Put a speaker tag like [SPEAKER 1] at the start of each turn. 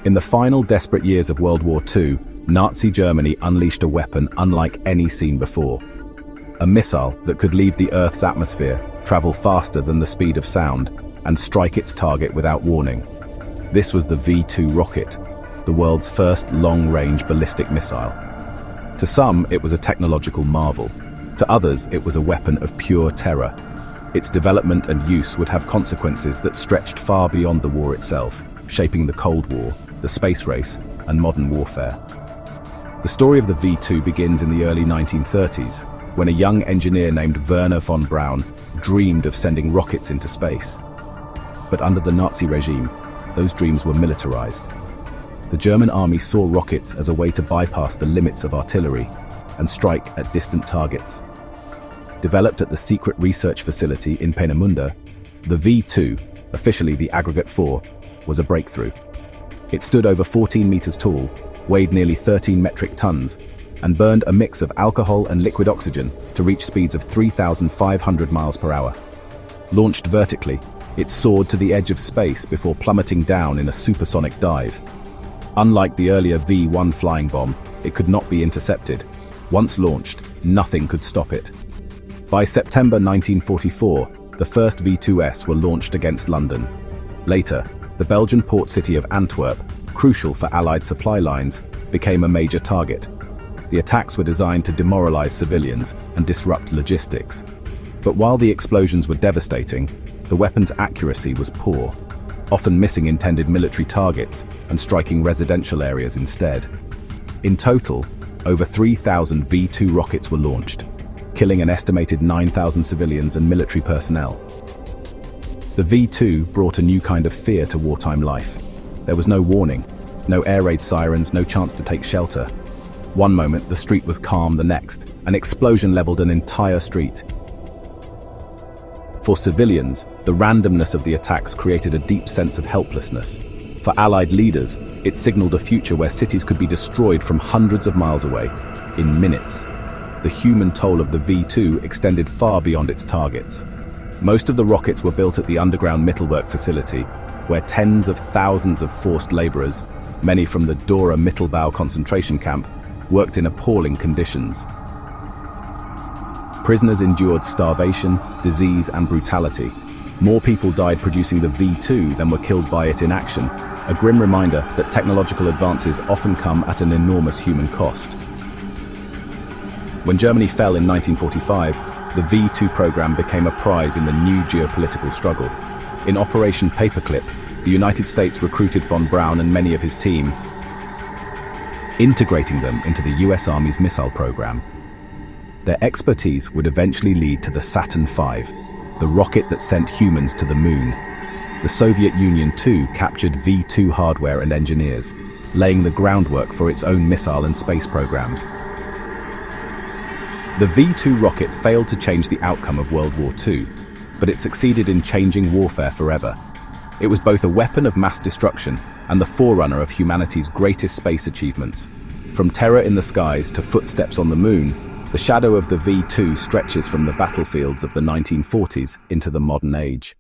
[SPEAKER 1] In the final desperate years of World War II, Nazi Germany unleashed a weapon unlike any seen before. A missile that could leave the Earth's atmosphere, travel faster than the speed of sound, and strike its target without warning. This was the V-2 rocket, the world's first long-range ballistic missile. To some, it was a technological marvel. To others, it was a weapon of pure terror. Its development and use would have consequences that stretched far beyond the war itself, shaping the Cold War, the space race, and modern warfare. The story of the V-2 begins in the early 1930s, when a young engineer named Wernher von Braun dreamed of sending rockets into space. But under the Nazi regime, those dreams were militarized. The German army saw rockets as a way to bypass the limits of artillery and strike at distant targets. Developed at the secret research facility in Peenemünde, the V-2, officially the Aggregate 4, was a breakthrough. It stood over 14 meters tall, weighed nearly 13 metric tons, and burned a mix of alcohol and liquid oxygen to reach speeds of 3,500 miles per hour. Launched vertically, it soared to the edge of space before plummeting down in a supersonic dive. Unlike the earlier V-1 flying bomb, it could not be intercepted. Once launched, nothing could stop it. By September 1944, the first V-2s were launched against London. Later, the Belgian port city of Antwerp, crucial for Allied supply lines, became a major target. The attacks were designed to demoralize civilians and disrupt logistics. But while the explosions were devastating, the weapon's accuracy was poor, often missing intended military targets and striking residential areas instead. In total, over 3,000 V-2 rockets were launched, killing an estimated 9,000 civilians and military personnel. The V-2 brought a new kind of fear to wartime life. There was no warning, no air raid sirens, no chance to take shelter. One moment, the street was calm, the next, an explosion leveled an entire street. For civilians, the randomness of the attacks created a deep sense of helplessness. For Allied leaders, it signaled a future where cities could be destroyed from hundreds of miles away, in minutes. The human toll of the V-2 extended far beyond its targets. Most of the rockets were built at the underground Mittelwerk facility, where tens of thousands of forced laborers, many from the Dora-Mittelbau concentration camp, worked in appalling conditions. Prisoners endured starvation, disease, and brutality. More people died producing the V-2 than were killed by it in action, a grim reminder that technological advances often come at an enormous human cost. When Germany fell in 1945, the V-2 program became a prize in the new geopolitical struggle. In Operation Paperclip, the United States recruited von Braun and many of his team, integrating them into the US Army's missile program. Their expertise would eventually lead to the Saturn V, the rocket that sent humans to the moon. The Soviet Union too captured V-2 hardware and engineers, laying the groundwork for its own missile and space programs. The V-2 rocket failed to change the outcome of World War II, but it succeeded in changing warfare forever. It was both a weapon of mass destruction and the forerunner of humanity's greatest space achievements. From terror in the skies to footsteps on the moon, the shadow of the V-2 stretches from the battlefields of the 1940s into the modern age.